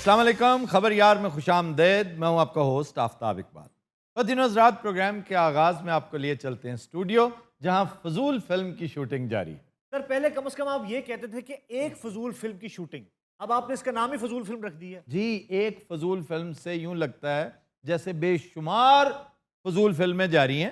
अस्सलाम वालेकुम, खबर यार में खुशामदेद। मैं हूं आपका होस्ट आफ्ताब इकबाल। बदिन हज़रात, प्रोग्राम के आगाज़ में आपको लिए चलते हैं स्टूडियो, जहां फजूल फिल्म की शूटिंग जारी है। सर पहले कम से कम आप ये कहते थे कि एक फजूल फिल्म की शूटिंग, अब आपने इसका नाम ही फजूल फिल्म रख दी है। जी, एक फजूल फिल्म से यूं लगता है जैसे बेशुमार फजूल फिल्में जारी हैं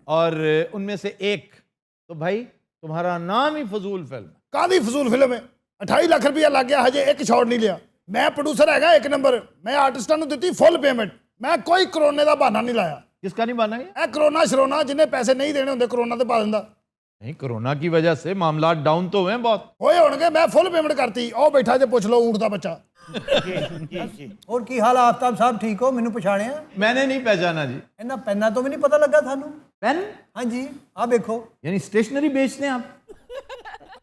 और उनमें से एक तो भाई तुम्हारा नाम ही फजूल फिल्म। कादी फजूल फिल्म है। 28 लाख रुपया लग गया, हजे एक शॉट नहीं लिया। मैं प्रोड्यूसर हैगा एक नंबर, मैं आर्टिस्टां नूं दित्ती फुल पेमेंट। मैं कोई कोरोने का बहाना नहीं लाया। किसका नहीं बना है? कोरोना शरोना जिन्हें पैसे नहीं देने होंगे कोरोना ते पा दिंदा। नहीं, कोरोना की वजह से मामला डाउन तो हुए हैं बहुत। होए होणगे, मैं फुल पेमेंट करती। ओ बैठा जे पुछ लो ऊंट दा बच्चा। और की हाल आफ्ताब साहब, ठीक हो? मैनू पछाणिया? मैंने नहीं पहचाना जी। इन्ना पेना तो भी नहीं पता लगा थानू? पेन? हाँ जी, आ देखो। यानी स्टेशनरी बेचते हैं आप?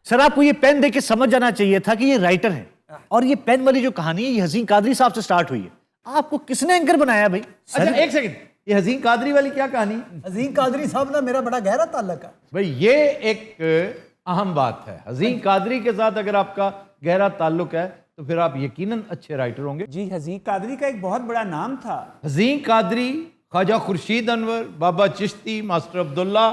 सर आपको ये पेन देख के समझ जाना चाहिए था कि ये राइटर है, और ये पेन वाली जो कहानी है ये हसीन कादरी साहब से स्टार्ट हुई है। आपको किसने एंकर बनाया भाई? अच्छा एक सेकंड, ये हसीन कादरी वाली क्या कहानी? हसीन कादरी साहब ना मेरा बड़ा गहरा ताल्लुक है भाई ये एक अहम बात है। हसीन कादरी के साथ अगर आपका गहरा ताल्लुक है तो फिर आप यकीनन अच्छे राइटर होंगे। जी, हज़ीर कादरी का एक बहुत बड़ा नाम था। हसीन कादरी, ख्वाजा खुर्शीद अनवर, बाबा चिश्ती, मास्टर अब्दुल्ला,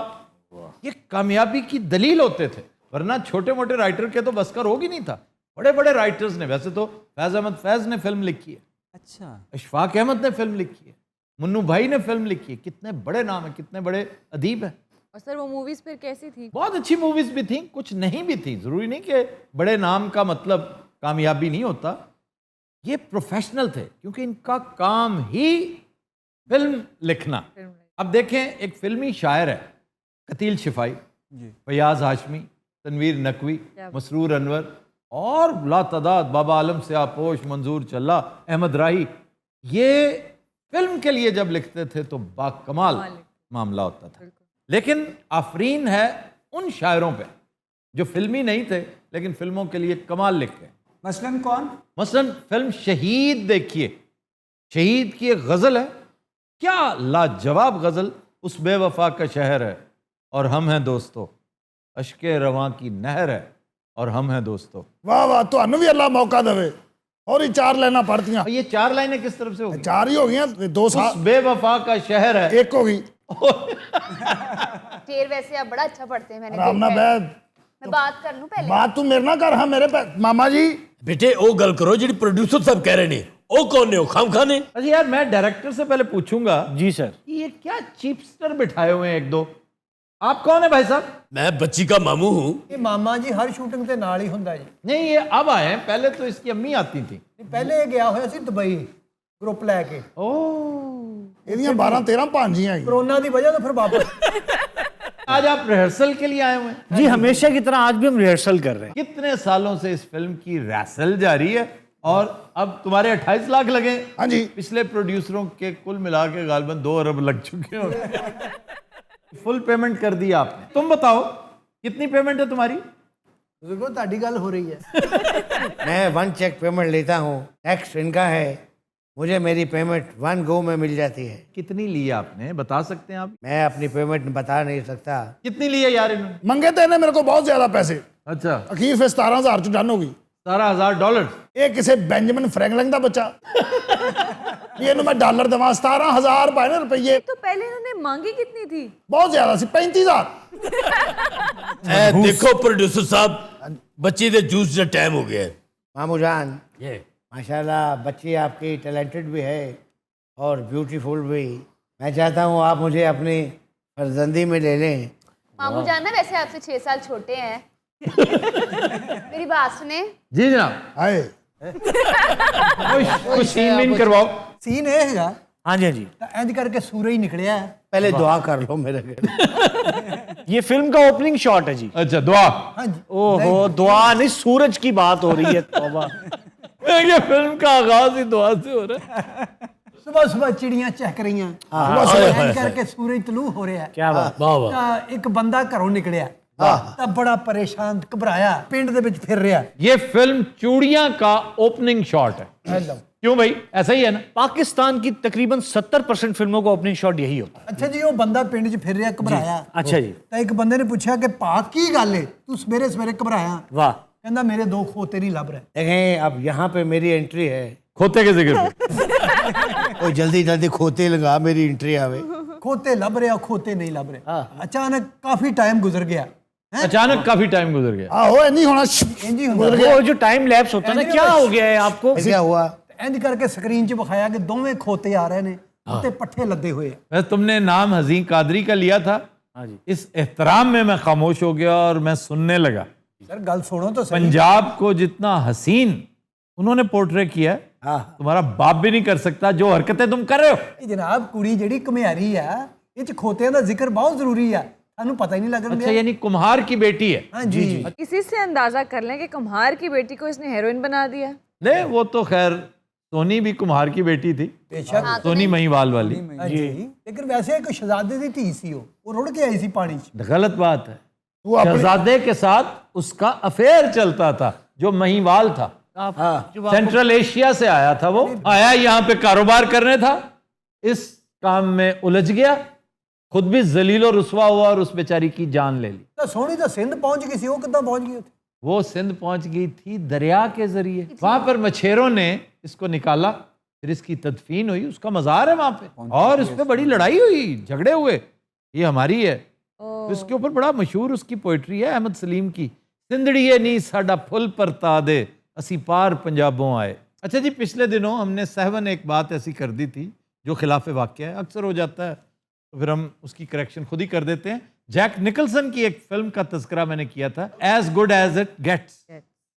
ये कामयाबी की दलील होते थे, वरना छोटे मोटे राइटर के तो बस का रोग ही नहीं था। बड़े बड़े राइटर्स ने, वैसे तो फैज अहमद फैज ने फिल्म लिखी है, अच्छा, अशफाक अहमद ने फिल्म लिखी है, मुन्नू भाई ने फिल्म लिखी है, कितने बड़े नाम है, कितने बड़े अदीब हैं। और सर वो मूवीज फिर कैसी थी? बहुत अच्छी मूवीज भी थी, कुछ नहीं भी थी। जरूरी नहीं कि बड़े नाम का मतलब कामयाबी नहीं होता। ये प्रोफेशनल थे क्योंकि इनका काम ही फिल्म लिखना। अब देखें, एक फिल्मी शायर है कतील शिफाई, फयाज हाशमी, तनवीर नकवी, मसरूर अनवर और लातादाद, बाबा आलम से आपोश, मंजूर चल्ला, अहमद राही, ये फिल्म के लिए जब लिखते थे तो बाकमाल मामला होता था। लेकिन आफरीन है उन शायरों पे जो फिल्मी नहीं थे लेकिन फिल्मों के लिए कमाल लिखते हैं। मसलन कौन? मसलन फिल्म शहीद देखिए। शहीद की एक गज़ल है, क्या लाजवाब गज़ल। उस बेवफा का शहर है और हम हैं दोस्तों, अश्के रवां की नहर है और हम हैं दोस्तों। वाह वाह, तुहानू भी अल्लाह मौका देवे। और ही 4 लाइना पढ़तियां। और ये 4 लाइनें किस तरफ से होगी? 4 ही हो गई, 2 उस साल बेवफा का शहर है, एक हो गई। शेर वैसे आप बड़ा अच्छा पढ़ते हैं, मैंने आराम ना देखा है। बैठ, मैं बात कर लूं पहले? बात तू मेरे ना कर। हाँ मेरे पे मामा जी। बेटे ओ गल करो जी प्रोड्यूसर साहब कह रहे ने ओ कौन ने, ओ खाम खाने। अच्छा यार, मैं डायरेक्टर से पहले पूछूंगा जी सर, कि ये क्या चीपस्टर बिठाए हुए हैं एक दो। आप कौन है भाई साहब? मैं बच्ची का मामू हूँ। ये मामा जी हर शूटिंग ते नाल ही हुंदा जी। नहीं, ये अब आए हैं, पहले तो इसकी अम्मी आती थी। पहले ये गया होया सी दुबई ग्रुप लैके, ਇਹਦੀਆਂ 12-13 ਭਾਂਜੀਆਂ ਆਈ। कोरोना की वजह तो फिर वापस। आज आप रिहर्सल के लिए आए हुए हैं? जी हमेशा की तरह आज भी हम रिहर्सल कर रहे हैं। कितने सालों से इस फिल्म की रिहर्सल जारी है और अब तुम्हारे 28 लाख लगे? हाँ जी। पिछले प्रोड्यूसरों के कुल मिला के गालबन 2 अरब लग चुके हो। फुल पेमेंट कर दी आपने। तुम बताओ कितनी पेमेंट है तुम्हारी? बुजुर्गो ताड़ी गल हो रही है। मैं 1 चेक पेमेंट लेता हूँ, टैक्स इनका है, मुझे मेरी पेमेंट 1 गो में मिल जाती है। कितनी ली आपने, बता सकते हैं आप? मैं अपनी पेमेंट बता नहीं सकता। कितनी ली है यार इन्होंने? मंगे तो इन्हें मेरे को बहुत ज्यादा पैसे, अच्छा, अखीर फिर 17,000 च डन हो गई। $17,000? ये किसी बेंजामिन फ्रैंकलिन का बच्चा। ये मैं डॉलर देवा, 17,000 पाए ना रुपये। तो पहले इन्होंने मांगी कितनी थी? बहुत ज्यादा सी, 35,000। ए देखो प्रोड्यूसर साहब, बच्ची दे जूस का टाइम हो गया है। मामू जान, माशाल्लाह बच्ची आपकी टैलेंटेड भी है और ब्यूटीफुल भी। मैं चाहता हूँ आप मुझे अपनी फर्जंदी में ले लें। मामू जान ना वैसे आपसे 6 साल छोटे हैं। मेरी बात सुने। जी जनाब। हाय कुछ सीन वीन करवाओ। सीन ये हैगा, हाँ जी हाँ जी, इंज करके सूरज निकलिया है। पहले दुआ कर लो मेरे लिए। ये फिल्म का ओपनिंग शॉट है जी। अच्छा, दुआ। हाँ जी, ओहो, दुआ नहीं, सूरज की बात हो रही है। तौबा। ये फिल्म का आगाज ही दुआ से हो रहा है। सुबह सुबह चिड़ियां चहक रही हैं, इंज करके सूरज तलू हो रहा है। क्या बात। वाह वाह। ਤਾਂ ਇੱਕ ਬੰਦਾ ਘਰੋਂ ਨਿਕਲਿਆ ਤਾਂ ਬੜਾ ਪਰੇਸ਼ਾਨ ਘਬਰਾਇਆ ਪਿੰਡ ਦੇ ਵਿੱਚ ਫਿਰ ਰਿਹਾ। ये फिल्म चूड़ियां का ओपनिंग शॉट है। क्यों भाई, ऐसा ही है ना? पाकिस्तान की तकरीबन 70% फिल्मों का ओपनिंग शॉट यही होता है। ਅੱਛਾ ਜੀ, ਉਹ ਬੰਦਾ ਪਿੰਡ 'ਚ ਫਿਰ ਰਿਹਾ ਘਬਰਾਇਆ। अच्छा जी, ਤਾਂ ਇੱਕ ਬੰਦੇ ਨੇ ਪੁੱਛਿਆ ਕਿ ਭਾ ਕੀ ਗੱਲ ਏ, ਤੂੰ ਸਵੇਰੇ ਸਵੇਰੇ ਘਬਰਾਇਆ? वाह। ਕਹਿੰਦਾ ਮੇਰੇ 2 ਖੋਤੇ ਨਹੀਂ ਲੱਭ ਰਹੇ। देखें अब यहाँ पे मेरी एंट्री है खोते के जिक्र पे। कोई जल्दी जल्दी खोते लगा मेरी एंट्री आवे। खोते लभ रहे खोते नहीं लभ रहे अचानक काफी टाइम गुजर गया अचानक काफी टाइम गुजर गया। आहो नहीं होना इंज ही ਹੁੰਦਾ वो जो टाइम लैप्स होता है ना, क्या हो गया है आपको? क्या हुआ? ਇੰਜ ਕਰਕੇ ਸਕਰੀਨ 'ਚ ਵਿਖਾਇਆ ਕਿ ਦੋਵੇਂ ਖੋਤੇ ਆ ਰਹੇ ਨੇ ਉੱਤੇ ਪੱਠੇ ਲੱਦੇ ਹੋਏ ਆ वैसे तुमने नाम हसीन कादरी का लिया था, हाँ जी। इस एहतराम में मैं खामोश हो गया और मैं सुनने लगा। सर गल सुनो तो सही पंजाब को जितना हसीन उन्होंने पोर्ट्रे किया है, तुम्हारा बाप भी नहीं कर सकता जो हरकतें तुम कर रहे हो। ਇਹ ਜਨਾਬ ਕੁੜੀ ਜਿਹੜੀ ਘੁਮਿਆਰੀ ਆ ਇਹ 'ਚ ਖੋਤਿਆਂ ਦਾ ਜ਼ਿਕਰ ਬਹੁਤ ਜ਼ਰੂਰੀ ਆ ਸਾਨੂੰ ਪਤਾ ਹੀ ਨਹੀਂ ਲੱਗਣ अच्छा ਦਿਆ यानी कुम्हार की बेटी है। हाँ जी इसी से अंदाजा कर लें कि कुम्हार की बेटी को इसने हीरोइन बना दिया। नहीं वो तो खैर सोनी भी कुम्हार की बेटी थी, बेशक सोनी महिवाल वाली। हाँ जी लेकिन वैसे एक शहजादे ਦੀ ਧੀ ਸੀ ਉਹ रुड़ के आई सी पानी 'ਚ गलत बात है, तू अपनी शहजादे के साथ उसका अफेयर चलता था जो महिवाल था। सेंट्रल एशिया से आया था, वो आया यहाँ पे कारोबार करने था, इस काम में उलझ गया, खुद भी जलील और रुसवा हुआ और उस बेचारी की जान ले ली। ਤਾਂ ਸੋਹਣੀ ਤਾਂ ਸਿੰਧ ਪਹੁੰਚ गई सी ਉਹ ਕਿੱਦਾਂ पहुंच गई ਉੱਥੇ वो सिंध पहुंच गई थी दरिया के जरिए, वहां पर मछेरों ने इसको निकाला, फिर इसकी तदफीन हुई, उसका मज़ार है वहां पे, और इस पे बड़ी लड़ाई हुई, झगड़े हुए, ये हमारी है। इसके ऊपर बड़ा मशहूर उसकी पोइट्री है अहमद सलीम की, सिंधड़िए नी साडा फुल परता दे असी पार पंजाबों आए। अच्छा जी, पिछले दिनों हमने सहवन एक बात ऐसी कर दी थी जो खिलाफ वाक़या है, अक्सर हो जाता है, तो फिर हम उसकी करेक्शन खुद ही कर देते हैं। जैक निकलसन की एक फिल्म का तज़किरा मैंने किया था, as good as it gets,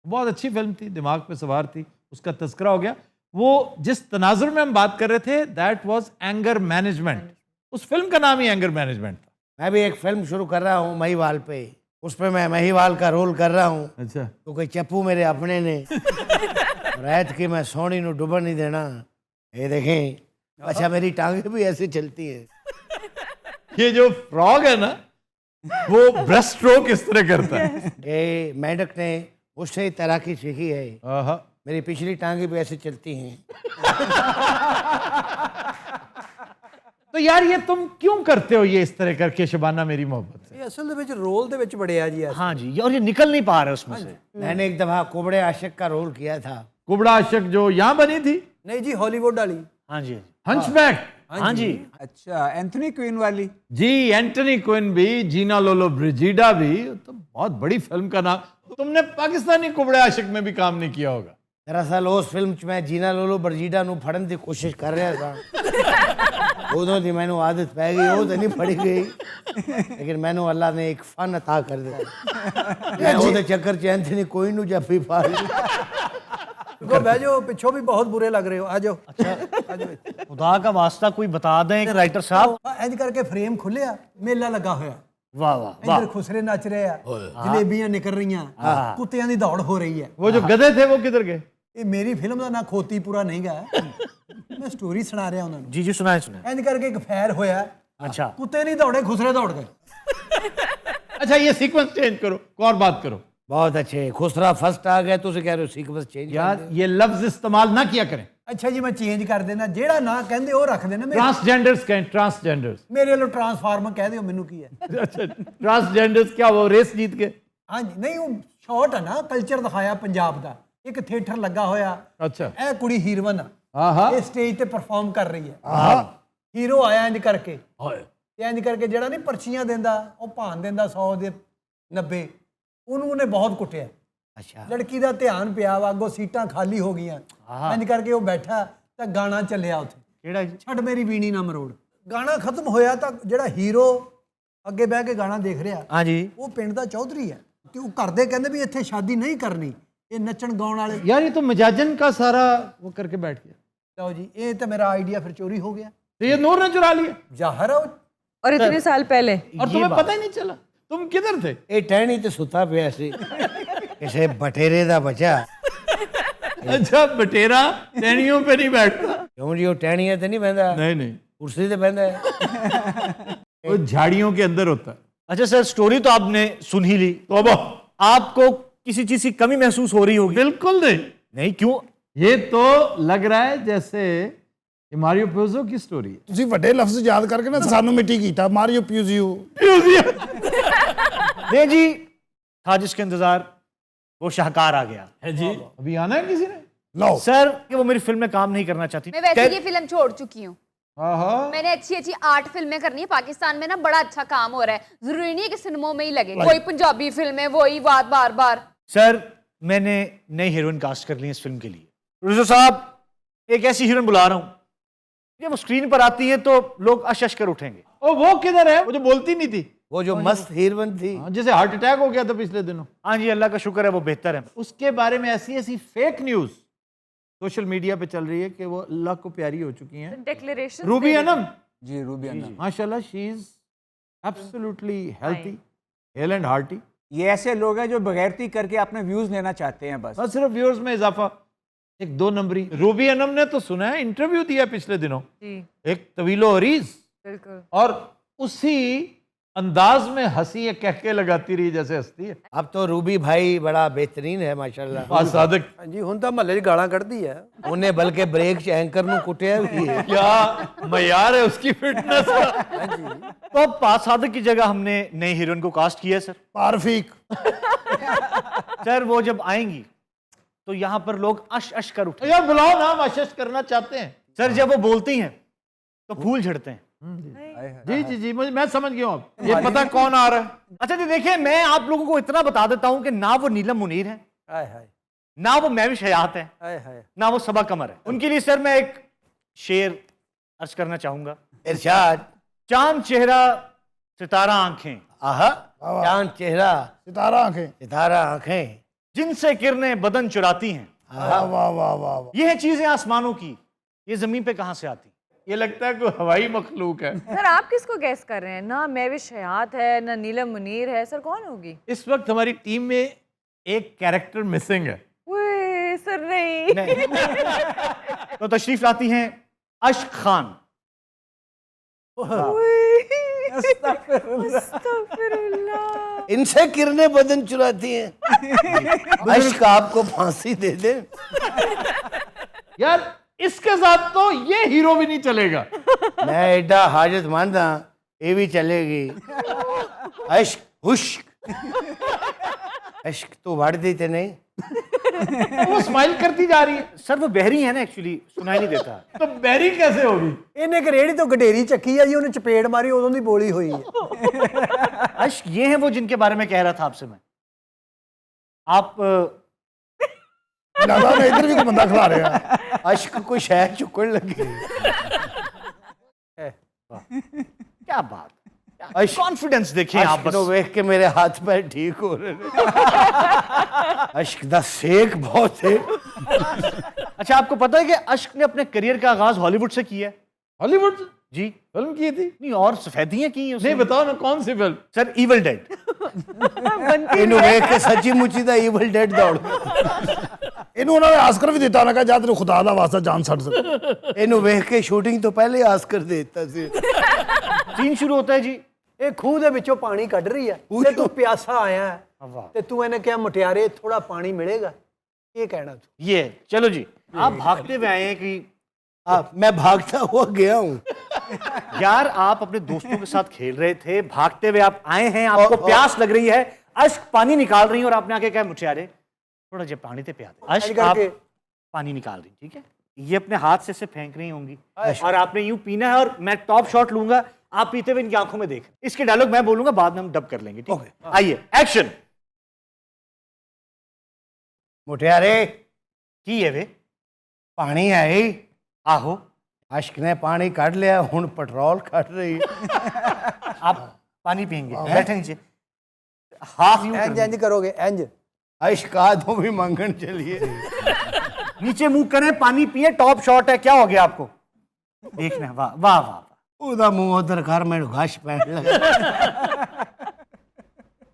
बहुत अच्छी फिल्म थी, दिमाग पे सवार थी, उसका तज़किरा हो गया। वो जिस तनाजुर में हम बात कर रहे थे दैट वाज एंगर मैनेजमेंट, उस फिल्म का नाम ही एंगर मैनेजमेंट था। मैं भी एक फिल्म शुरू कर रहा हूँ महिवाल पे, उस पे मैं महिवाल का रोल कर रहा हूँ, अच्छा, तो कोई चप्पू मेरे अपने ने रात की मैं सोनी नु डुबन नहीं देना। ये देखें, अच्छा मेरी टांगे भी ऐसे चलती है। ये जो फ्रॉग है ना वो ब्रेस्ट स्ट्रोक इस तरह करता है। ये मेंढक ने मुझसे ही तैराकी सीखी है, आहा। मेरी पिछली टांगे भी ऐसे चलती हैं। तो यार ये तुम क्यों करते हो ये इस तरह करके शबाना मेरी मोहब्बत से? ਇਹ ਅਸਲ ਦੇ ਵਿੱਚ ਰੋਲ ਦੇ ਵਿੱਚ ਬੜਿਆ ਜੀ हाँ जी, और ये निकल नहीं पा रहा है उसमें से। मैंने एक दफा कुबड़े आशिक का रोल किया था। कुबड़ा आशिक जो यहाँ बनी थी, ਨਹੀਂ ਜੀ ਹਾਲੀਵੁੱਡ ਵਾਲੀ हाँ जी, हंचबैक, हाँ जी। अच्छा, एंथनी क्वीन वाली। जी एंटनी क्विन भी, जीना लोलो ब्रिजिडा भी, तो बहुत बड़ी फिल्म का नाम। तुमने पाकिस्तानी कुबड़े आशिक में भी काम नहीं किया होगा। दरअसल उस फिल्म च मैं जीना लोलो बरजीडा नु फड़न की कोशिश कर रहा था। उदों दी मैनू आदत पै गई, वो तो नहीं फड़ी गई, लेकिन मैनू अल्लाह ने एक फन अता कर दिया। मैं ਉਹਦੇ ਚੱਕਰ ਚ एंथनी क्वीन नु जफ्फी पा ली। को बह जाओ, पिछों भी बहुत बुरे लग रहे हो, आ जाओ। आ जाओ खुदा का वास्ता कोई बता दें राइटर साहब। ਇੰਜ ਕਰਕੇ ਫਰੇਮ ਖੁੱਲਿਆ, ਮੇਲਾ ਲੱਗਾ ਹੋਇਆ, वाह वाह वाह। ਇੱਧਰ ਖੁਸਰੇ ਨੱਚ ਰਹੇ ਆ, ਜਲੇਬੀਆਂ ਨਿਕਲ ਰਹੀਆਂ, ਕੁੱਤਿਆਂ ਦੀ ਦੌੜ ਹੋ ਰਹੀ ਹੈ। वो जो गधे थे वो किधर गए? ਇਹ ਮੇਰੀ ਫਿਲਮ ਦਾ ਨਾਂ ਖੋਤੀ ਪੂਰਾ ਨਹੀਂ ਗਾ, ਮੈਂ ਸਟੋਰੀ ਸੁਣਾ ਰਿਹਾ ਉਹਨਾਂ ਨੂੰ। जी जी, सुनाए सुनाए। ਇੰਜ ਕਰਕੇ ਇੱਕ ਫੈਰ ਹੋਇਆ, अच्छा, ਕੁੱਤੇ ਨਹੀਂ ਦੌੜੇ, ਖੁਸਰੇ ਦੌੜ ਗਏ। अच्छा ये सीक्वेंस चेंज करो, और बात करो बहुत अच्छे, खुसरा फर्स्ट आ गया, तुझे कह रहे हो सीक्वेंस चेंज यार, ये लफ्ज इस्तेमाल ना किया करें। ਅੱਛਾ ਜੀ, ਮੈਂ ਚੇਂਜ ਕਰ ਦੇਣਾ, ਜਿਹੜਾ ਨਾਂ ਕਹਿੰਦੇ ਉਹ ਰੱਖ ਦੇਣਾ। ट्रांसजेंडर्स कहें, ट्रांसजेंडर्स। ਮੇਰੇ ਵੱਲੋਂ ਟਰਾਂਸਫਾਰਮਰ ਕਹਿ ਦਿਓ, ਮੈਨੂੰ ਕੀ ਹੈ। अच्छा, ट्रांसजेंडर्स क्या वो रेस जीत गए? ਹਾਂਜੀ, ਨਹੀਂ ਉਹ ਸ਼ਾਰਟ ਹੈ ਨਾ, ਕਲਚਰ ਦਿਖਾਇਆ ਪੰਜਾਬ ਦਾ। ਇੱਕ ਥੀਏਟਰ ਲੱਗਾ ਹੋਇਆ, अच्छा, ਇਹ ਕੁੜੀ ਹੀਰੋਇਨ ਆ, हाँ हाँ, ਇਹ ਸਟੇਜ ਤੇ ਪਰਫਾਰਮ ਕਰ ਰਹੀ ਹੈ। ਹੀਰੋ ਆਇਆ ਇੰਜ ਕਰਕੇ, ਤੇ ਇੰਜ ਕਰਕੇ ਜਿਹੜਾ ਨਹੀਂ ਪਰਚੀਆਂ ਦਿੰਦਾ, ਉਹ ਭਾਨ ਦਿੰਦਾ 100 ਦੇ 90, ਉਹਨੂੰ ਉਹਨੇ ਬਹੁਤ ਕੁੱਟਿਆ। अच्छा, ਲੜਕੀ ਦਾ ਧਿਆਨ ਪਿਆ ਵਾ, ਅੱਗੋਂ ਸੀਟਾਂ ਖਾਲੀ ਹੋ ਗਈਆਂ, ਇੰਜ ਕਰਕੇ ਉਹ ਬੈਠਾ ਤਾਂ ਗਾਣਾ ਚੱਲਿਆ ਉੱਥੇ, केड़ा जी? ਛੱਡ ਮੇਰੀ ਵੀਣੀ ਨਾ ਮਰੋੜ। ਗਾਣਾ ਖਤਮ ਹੋਇਆ ਤਾਂ ਜਿਹੜਾ ਹੀਰੋ ਅੱਗੇ ਬਹਿ ਕੇ ਗਾਣਾ ਦੇਖ ਰਿਹਾ, हाँ जी, ਉਹ ਪਿੰਡ ਦਾ ਚੌਧਰੀ ਹੈ, ਤੇ ਉਹ ਘਰ ਦੇ ਕਹਿੰਦੇ ਵੀ ਇੱਥੇ ਸ਼ਾਦੀ ਨਹੀਂ ਕਰਨੀ, ਇਹ ਨੱਚਣ ਗਾਉਣ ਵਾਲੇ। यार ये तो मिजाजन का सारा वो करके बैठ गया। ਲਓ ਜੀ, ਇਹ ਤਾਂ ਮੇਰਾ ਆਈडिया ਫਿਰ चोरी हो गया। तो ये नूर ने चुरा लिया ਜ਼ਾਹਰ है और इतने साल पहले और तुम्हें पता ही नहीं चला, तुम किधर थे? ये टहनी तो सुता पिया सी, किसे बटेरे दा बचा। अच्छा, बटेरा टहनियों पे नहीं बैठता। क्यों जी, वो टहनिया तो नहीं बहता, नहीं नहीं, कुर्सी तो बहता है। वो झाड़ियों के अंदर होता है। अच्छा सर, स्टोरी तो आपने सुन ही ली, तो अब आपको किसी चीज की कमी महसूस हो रही होगी? बिल्कुल नहीं, नहीं, क्यों? ये तो लग रहा है जैसे ये मारियो प्यूजो की स्टोरी है। ਤੁਸੀਂ ਵੱਡੇ ਲਫ਼ਜ਼ ਯਾਦ ਕਰਕੇ ਨਾ ਸਾਨੂੰ ਮਿੱਟੀ ਕੀਤਾ, ਮਾਰੀਓ ਪਿਊਜ਼ੀਓ। नहीं जी, था जिसके इंतजार वो शाहकार आ गया। है जी, अभी आना है किसी ने? लो सर कि वो मेरी फिल्म में काम नहीं करना चाहती। मैं वैसे ये फिल्म छोड़ चुकी हूँ। हाँ मैंने अच्छी अच्छी 8 फिल्में करनी है। पाकिस्तान में ना बड़ा अच्छा काम हो रहा है, जरूरी नहीं है कि सिनेमा में ही लगे। कोई पंजाबी फिल्म है, वही बात बार बार। सर मैंने नई हीरोइन कास्ट कर ली है इस फिल्म के लिए। प्रोड्यूसर साहब एक ऐसी हीरोइन बुला रहा हूँ, जब वो स्क्रीन पर आती है तो लोग अश अश कर उठेंगे। ओ वो किधर है, वो जो बोलती नहीं थी, वो जो मस्त हीरोइन थी, हाँ, जिसे हार्ट अटैक हो गया था पिछले दिनों। हाँ जी, अल्लाह का शुक्र है वो बेहतर है। उसके बारे में ऐसी ऐसी फेक न्यूज सोशल मीडिया पे चल रही है कि वो अल्लाह को प्यारी हो चुकी हैं। डिक्लेरेशन रूबी अनम, जी रूबी अन्नम। माशाल्लाह, she is absolutely healthy, hello and hearty. ये ऐसे लोग हैं जो बगैरती करके अपने व्यूज लेना चाहते हैं बस। बस सिर्फ व्यूअर्स में इजाफा, एक 2 नंबरी। रूबी अनम ने तो सुना है, इंटरव्यू दिया पिछले दिनों एक तवीलो अरीज, और उसी अंदाज में हंसी कह के लगाती रही जैसे हंसती है। अब तो रूबी भाई बड़ा बेहतरीन है माशाल्लाह। आज सादिक ਹਾਂਜੀ ਹੁਣ ਤਾਂ ਮਹੱਲੇ 'ਚ ਗਾਲਾਂ ਕੱਢਦੀ ਹੈ। उन्हें बल्कि ब्रेक च एंकर नु कुटिया भी है। क्या मयार है उसकी फिटनेस का। तो अब पास सादक की जगह हमने नई हीरोइन को कास्ट किया है सर। पारफीक सर वो जब आएंगी तो यहाँ पर लोग अश अश कर उठे। यार बुलाओ ना, हम आशीष करना चाहते हैं। सर जब वो बोलती हैं तो फूल झड़ते हैं। जी जी जी, मैं समझ गया हूँ। अब ये पता कौन आ रहा है। अच्छा जी देखिए, मैं आप लोगों को इतना बता देता हूं कि ना वो नीलम मुनीर है, ਹਾਏ ਹਾਏ ना वो महविश हयात है, ਹਾਏ ਹਾਏ। ना वो सबा कमर है। उनके लिए सर मैं एक शेर अर्ज करना चाहूंगा। इरशाद। चांद चेहरा सितारा आंखें, आहा, चांद चेहरा सितारा आंखें। सितारा आंखें, जिनसे किरणें बदन चुराती हैं। वाह वाह वाह वाह वाह। ये है चीजें आसमानों की, ये जमीन पे कहां से आती? ये लगता है कोई हवाई मखलूक है। सर आप किसको गैस कर रहे हैं? ना महविश हयात है, ना नीलम मुनीर है, सर कौन होगी? इस वक्त हमारी टीम में एक कैरेक्टर मिसिंग है। ओए सर नहीं, नहीं। तो तशरीफ लाती हैं अश्क खान। अस्तगफिरुल्लाह। इनसे किरणें बदन चुराती हैं। अश्क आपको फांसी दे दे। यार इसके साथ तो ये हीरो भी नहीं चलेगा। मैं एडा हाजतमंद हाँ, ये भी चलेगी। अश्क हुश्क, अश्क तो बढ़ देते नहीं। वो स्माइल करती जा रही है। सर वो बहरी है ना, एक्चुअली सुनाई नहीं देता। तो बैरी कैसे होगी? ਇਹਨੇ ਇੱਕ ਰੇੜੀ ਤੋਂ ਗਡੇਰੀ ਚੱਕੀ ਆ ਜੀ, ਉਹਨੇ ਚਪੇੜ ਮਾਰੀ, ਉਦੋਂ ਦੀ ਬੋਲੀ ਹੋਈ ਹੈ। अश्क ये है वो जिनके बारे में कह रहा था आपसे मैं। आप लगता है इधर भी कोई बंदा खिला रहे हैं। अश्क को शहर चुकन लगी। क्या बात, कॉन्फिडेंस देखिए आप अश्क बस। तो देख के मेरे हाथ पैर ठीक हो रहे हैं। अश्क दा सेक बहुत है। अच्छा आपको पता है कि अश्क ने अपने करियर का आगाज हॉलीवुड से किया है? हॉलीवुड जी फिल्म की थी? नहीं, और सफेदियां की हैं उसने। नहीं, बताओ ना कौन सी फिल्म? Sir evil dead. इन्हों देख के सच्ची मुच्ची दा इविल डेड दौड़। इन्हों उन्होंने आस्कर भी दिता, उन्होंने कहा जा तेरे खुदा दा वास्ता जान छड़ सक। इन्हों देख के शूटिंग तो पहले आस्कर देता सी। सीन शुरू होता है जी, ਇਹ ਖੂਹ ਦੇ ਵਿੱਚੋਂ ਪਾਣੀ ਕੱਢ ਰਹੀ ਹੈ ਤੇ ਤੂੰ ਪਿਆਸਾ ਆਇਆ ਹੈ ਤੇ ਤੂੰ ਇਹਨੇ ਕਿਹਾ ਮੁਟਿਆਰੇ ਥੋੜਾ ਪਾਣੀ ਮਿਲੇਗਾ, ਇਹ ਕਹਿਣਾ ਤੂੰ। ये चलो जी, आप भागते हुए आए हैं कि मैं भागता हुआ गया हूँ। यार आप अपने दोस्तों के साथ खेल रहे थे, भागते हुए आप आए हैं, आपको प्यास लग रही है, अश्क पानी निकाल रही है और आपने आके कहा मुटियारे थोड़ा जे पानी ते पिया दे। अश्क आप करके पानी निकाल रही, ठीक है, ये अपने हाथ से इसे फेंक रही होंगी और आपने यूं पीना है और मैं टॉप शॉट लूंगा, आप पीते हुए इनकी आंखों में देख। इसके डायलॉग मैं बोलूंगा, बाद में हम डब कर लेंगे, ठीक है? आइए एक्शन। मुटियारे की है वे? पानी है। आहो, अश्क ने पानी काट लिया, हुन पेट्रोल काट रही है। आप पानी पियेंगे, बैठे नीचे, हाथ यूं ਇੰਜ ਇੰਜ ਕਰੋਗੇ इंज। अश्क आधों भी मांगन चलिए। नीचे मुंह करें, पानी पिए, टॉप शॉट है। क्या हो गया आपको? देखना, वाह वाह वाह। ਉਹਦਾ ਮੂੰਹ ਉਧਰ ਕਰ, ਮੈਨੂੰ ਘਾਸ਼ ਪੈਣ ਲੱਗਾ।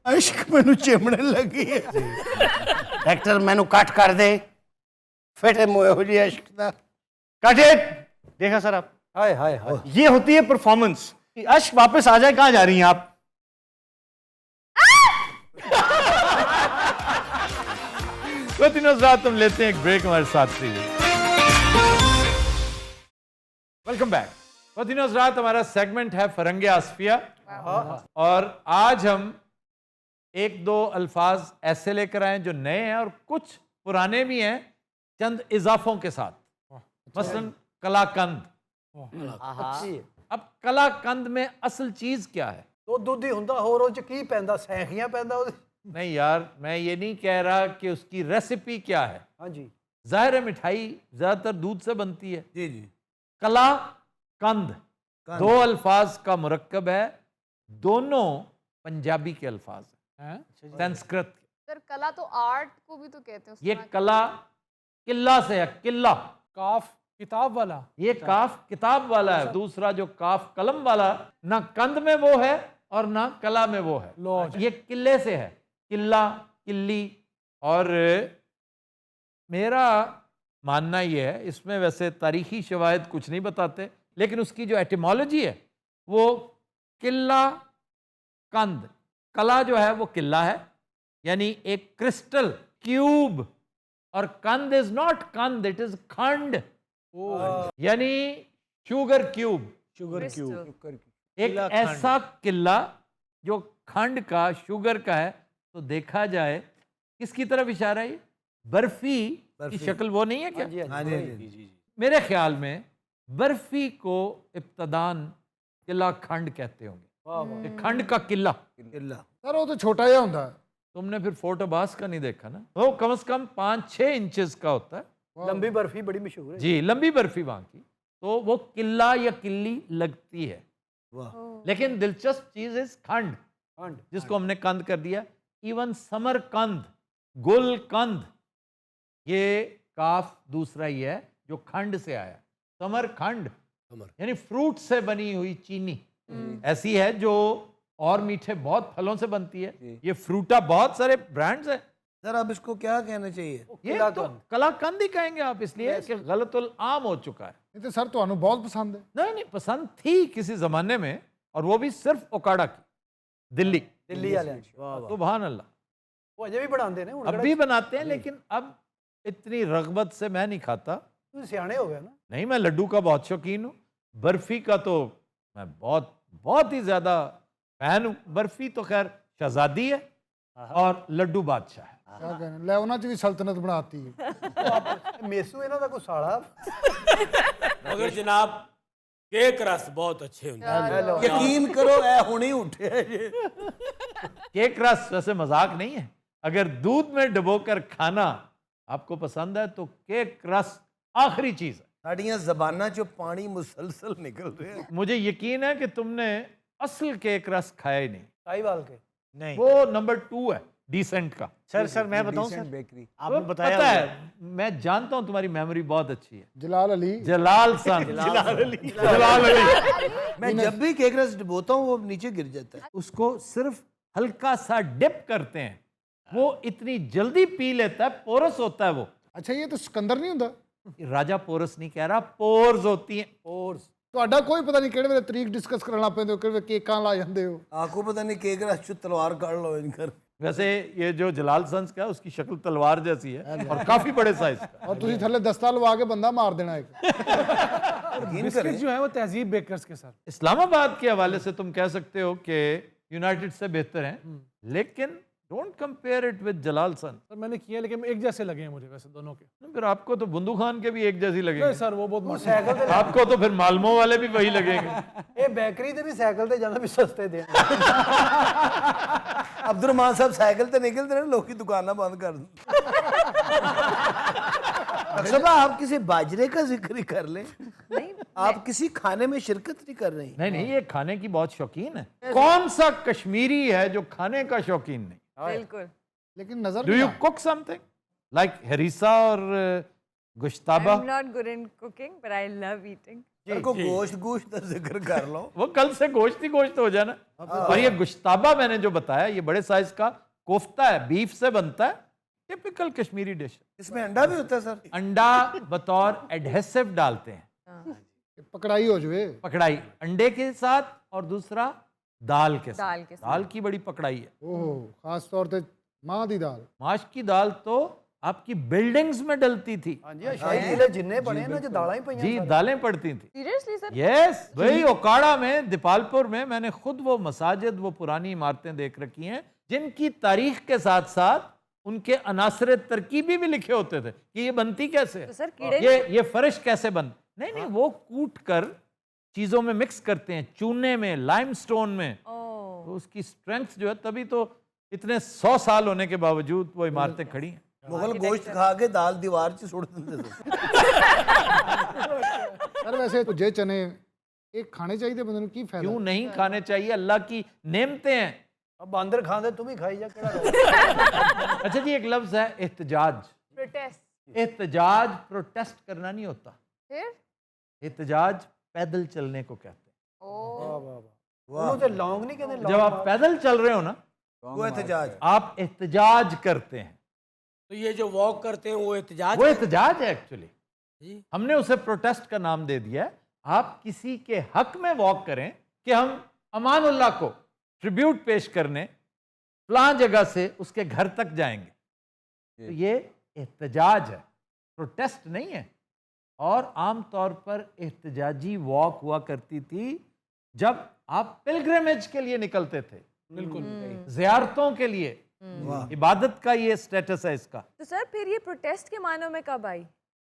ਅਸ਼ਕ ਮੈਨੂੰ ਚਿਮੜਨ ਲੱਗੀ ਹੈ। ਡਾਕਟਰ ਮੈਨੂੰ ਕੱਟ ਕਰ ਦੇ, ਫੇਟੇ ਮੂੰਹ ਹੋ ਜੀ ਅਸ਼ਕ ਦਾ। Cut it. देखा सर आप, ਹਾਏ ਹਾਏ ਹਾਏ। ये होती है परफॉर्मेंस। अश्क वापस आ जाए, कहां जा रही हैं आप? तो तीनों रात हम लेते हैं एक ब्रेक, हमारे साथ रहिए। Welcome back. तो तीनों रात हमारा सेगमेंट है फरंगे आसफिया, और आज हम 1-2 अल्फाज ऐसे लेकर आए जो नए हैं और कुछ पुराने भी हैं चंद इजाफों के साथ, मसलन कलाकंद। अब कलाकंद में असल चीज क्या है? तो दुੱਧ ही ਹੁੰਦਾ, ਹੋਰ ਉਹ ਚ ਕੀ ਪੈਂਦਾ? ਸੈਂਖੀਆਂ ਪੈਂਦਾ ਉਹਦੇ। नहीं यार, मैं ये नहीं कह रहा कि उसकी रेसिपी क्या है। ਹਾਂਜੀ। जाहिर है मिठाई ज्यादातर दूध से बनती है। जी जी। कला कंद दो अल्फाज का मुरक्कब है, दोनों पंजाबी के अल्फाज हैं, संस्कृत के। सर कला तो आर्ट को भी तो कहते हैं ये उसका। कला किल्ला से है, किल्ला। काफ किताब वाला, ये काफ किताब वाला है, दूसरा जो काफ कलम वाला, ना कंद में वो है और ना कला में वो है। ये किले से है, किल्ला, किल्ली। और मेरा मानना ये है, इसमें वैसे तारीखी शवाहिद कुछ नहीं बताते, लेकिन उसकी जो एटिमोलॉजी है वो किल्ला कंद, कला जो है वो किल्ला है, यानी एक क्रिस्टल क्यूब, और कंद इज नॉट कंद, इट इज खंड, यानी शुगर क्यूब। Crystal. एक ऐसा किला जो खंड का, शुगर का है। तो देखा जाए किसकी तरफ इशारा है? ये बर्फी की शक्ल वो नहीं है क्या? हाँ जी हाँ जी। मेरे ख्याल में बर्फी को इब्तदान किला खंड कहते होंगे, ये खंड का किला। सर वो तो छोटा ही ਹੁੰਦਾ है। तुमने फिर फोर्ट अब्बास का नहीं देखा ना, वो कम से कम 5-6 इंचेस का होता है। लंबी बर्फी बड़ी मशहूर है जी, लंबी बर्फी वहां की, तो वो किला या किल्ली लगती है। लेकिन दिलचस्प चीज इस खंड, जिसको हमने कंद कर दिया। इवन समरकंद, गुलकंद, ये काफ दूसरा ही है जो खंड से आया। समरखंड यानी फ्रूट से बनी हुई चीनी ऐसी है जो और मीठे बहुत फलों से बनती है। ये फ्रूटा बहुत सारे ब्रांड्स हैं। सर अब इसको क्या कहना चाहिए? ये तो कलाकंद ही कहेंगे आप, इसलिए कि गलतुल आम हो चुका है। ये तो सर ਤੁਹਾਨੂੰ बहुत पसंद है। नहीं नहीं, पसंद थी किसी जमाने में, और वो भी सिर्फ ओकाड़ा की, दिल्ली। ਦਿੱਲੀ ਵਾਲਿਆਂ ਚ। सुभान अल्लाह। ਉਹ ਅਜੇ ਵੀ ਬਣਾਉਂਦੇ ਨੇ ਹੁਣ। अब भी बनाते हैं, लेकिन अब इतनी रगबत से मैं नहीं खाता। ਤੁਸੀਂ ਸਿਆਣੇ ਹੋ ਗਏ ਨਾ। नहीं, मैं लड्डू का बहुत शौकीन हूँ, बर्फी का तो मैं बहुत बहुत ही ज्यादा फैन हूँ। बर्फी तो खैर शहजादी है और लड्डू बादशाह है। क्या कहना, ले ਉਹਨਾਂ ਚ ਵੀ सल्तनत बनाती है। ਮੇਸੂ ਇਹਨਾਂ ਦਾ ਕੋਈ ਸਾਲਾ। मगर जनाब केक रस बहुत अच्छे होंगे। यकीन करो ऐ हुणे ही उठे है ये। केक रस वैसे मजाक नहीं है, अगर दूध में डुबोकर खाना आपको पसंद है तो केक रस आखिरी चीज है। साड़ियां जबाना चो पानी मुसलसल निकल रहे हैं। मुझे यकीन है कि तुमने असल केक रस खाया ही नहीं। ਸਾਈਵਾਲ ਕੇ। नहीं वो नंबर 2 है डिसेंट का। सर मैं बताऊं सर, बेकरी। आपने वो बताया पता होगा। है, मैं जानता हूं तुम्हारी मेमोरी बहुत अच्छी है। जलाल अली। जलाल सन, जलाल अली। मैं जब भी केक रस डुबोता हूँ वो नीचे गिर जाता है। उसको सिर्फ हल्का सा डिप करते हैं, वो इतनी जल्दी पी लेता है, पोरस होता है वो। अच्छा ये तो सिकंदर नहीं ਹੁੰਦਾ। राजा पोरस नहीं कह रहा, पोर्स होती हैं, पोर्स। ਤੁਹਾਡਾ ਕੋਈ ਪਤਾ ਨਹੀਂ ਕਿਹੜੇ ਵੇਲੇ ਤਰੀਕ ਡਿਸਕਸ ਕਰਨ ਲੱਗ ਪੈਂਦੇ ਹੋ, ਕਿਹੜੇ ਵੇਲੇ ਕੇਕਾਂ ਲਾ ਜਾਂਦੇ ਹੋ। आपको पता नहीं केक रस चो तलवार काट लो इनकर। वैसे ये जो जलाल सन्स का है उसकी शक्ल तलवार जैसी है और काफी बड़े साइज का। और ਤੁਸੀਂ ਥੱਲੇ ਦਸਤਾ ਲਵਾ ਕੇ ਬੰਦਾ ਮਾਰ ਦੇਣਾ ਇੱਕ। बिस्किट जो है वो तहजीब बेकर्स के साथ। इस्लामाबाद के हवाले से तुम कह सकते हो कि यूनाइटेड से बेहतर हैं, लेकिन डोंट कंपेयर इट विद जलाल सन। सर मैंने किया, लेकिन एक जैसे लगे हैं मुझे वैसे दोनों के। फिर आपको तो बुंदू खान के भी एक जैसी नहीं लगेंगे। सर वो बहुत मोटे। ਸਾਈਕਲ ਤੇ आपको तो फिर मालमो वाले भी वही लगेंगे। ਇਹ ਬੇਕਰੀ ਤੇ ਵੀ ਸਾਈਕਲ ਤੇ ਜਾਂਦਾ ਵੀ ਸਸਤੇ ਦੇ। अब्दुलरहमान साहब साइकिल ते निकलते रहे, लोग की दुकाना बंद कर दी। अक्सर आप किसी बाजरे का जिक्र ही कर लें, आप किसी खाने में शिरकत नहीं कर रही। नहीं नहीं, ये खाने की बहुत शौकीन है। कौन सा कश्मीरी है जो खाने का शौकीन नहीं? बिल्कुल। लेकिन नजर do you cook something like harees और gushtaba? I'm not good in cooking, but I love eating. को गोश्त गोश्त का जिक्र कर लो। वो कल से गोश्त ही गोश्त हो जाना। और ये गुश्ताबा मैंने जो बताया, ये बड़े साइज का कोफ्ता है, बीफ से बनता है, टिपिकल कश्मीरी डिश। इसमें अंडा भी होता है सर? अंडा बतौर एडहेसिव डालते हैं, पकड़ाई हो जाए। पकड़ाई अंडे के साथ, और दूसरा दाल के साथ। दाल के साथ। दाल की बड़ी पकड़ाई है। ओह खास तौर पे मां दी दाल। माश की दाल तो आपकी बिल्डिंग्स में डलती थी। ਹਾਂਜੀ ਸ਼ਾਹੀ ਕਿਲੇ ਜਿੰਨੇ ਬਣੇ ਇਹਨਾਂ ਚ ਦਾਲਾਂ ਹੀ ਪਈਆਂ। जी, दालें पड़ती थी। Seriously, sir? यस, वही ओकाड़ा में, दीपालपुर में मैंने खुद वो मसाजिद, वो पुरानी इमारतें देख रखी हैं जिनकी तारीख के साथ साथ उनके अनासर तरकीबी भी लिखे होते थे कि ये बनती कैसे तो सर है, ये फर्श कैसे बन, नहीं वो कूट कर चीजों में मिक्स करते हैं, चूने में, लाइमस्टोन में, तो उसकी स्ट्रेंथ जो है, तभी तो इतने 100 साल होने के बावजूद वो इमारतें खड़ी हैं। मुगल गोश्त खा के दाल दीवार च सुट दिंदे थे। सर वैसे तुझे चने एक खाने चाहिए बंदे की फायदा क्यों नहीं खाने चाहिए, अल्लाह की नेमतें हैं। अब बांदर खांदे तुम ही खाई जा केड़ा अच्छा जी, एक लफ्ज है एहतजाज। प्रोटेस्ट। एहतजाज प्रोटेस्ट करना नहीं होता, फिर एहतजाज पैदल चलने को कहते हैं। ਉਹਨੂੰ ਤੇ ਲੌਂਗ ਨਹੀਂ ਕਹਿੰਦੇ जब आप पैदल चल रहे हो ना, वो एहतजाज, आप एहतजाज करते हैं, तो ये जो वॉक करते हैं वो एहतजाज वो एहतजाज है एक्चुअली। हमने उसे प्रोटेस्ट का नाम दे दिया है। आप किसी के हक में वॉक करें कि हम अमानुल्लाह को ट्रिब्यूट पेश करने फलां जगह से उसके घर तक जाएंगे, तो ये एहतजाज है, प्रोटेस्ट नहीं है। और आम तौर पर एहतजाजी वॉक हुआ करती थी जब आप पिलग्रिमेज के लिए निकलते थे, बिल्कुल ज़ियारतों के लिए, इबादत का ये स्टेटस है इसका। तो सर फिर ये प्रोटेस्ट के मानों में कब आई?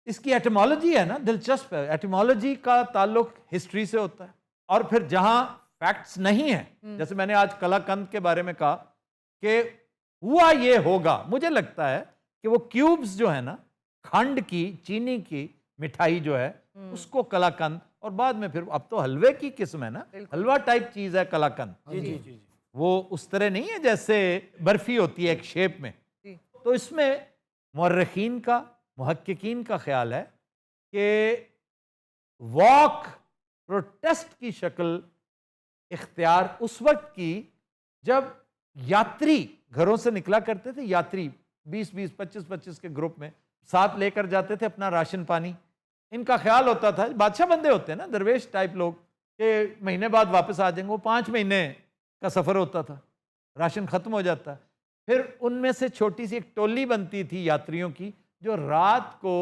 इसकी एटिमोलॉजी है ना, दिलचस्प है। एटिमोलॉजी का ताल्लुक हिस्ट्री से होता है, और फिर जहां फैक्ट्स नहीं है, जैसे मैंने आज कलाकंद के बारे में कहा कि हुआ ये होगा, मुझे लगता है कि वो क्यूब्स जो है ना, खंड की, चीनी की मिठाई जो है, उसको कलाकंद, और बाद में फिर अब तो हलवे की किस्म है ना, हलवा टाइप चीज है कलाकंद। जी। वो उस तरह नहीं है जैसे बर्फी होती है एक शेप में। तो इसमें मुर्रिखीन का, मुहक्किकीन का ख्याल है कि वॉक प्रोटेस्ट की शक्ल इख्तियार उस वक्त की जब यात्री घरों से निकला करते थे, यात्री 20-20, 25-25 के ग्रुप में साथ लेकर जाते थे अपना राशन पानी। इनका ख्याल होता था, बादशाह बंदे होते हैं ना, दरवेश टाइप लोग, कि महीने बाद वापस आ जाएंगे। वो 5 महीने का सफ़र होता था, राशन ख़त्म हो जाता। फिर उनमें से छोटी सी एक टोली बनती थी यात्रियों की, जो रात को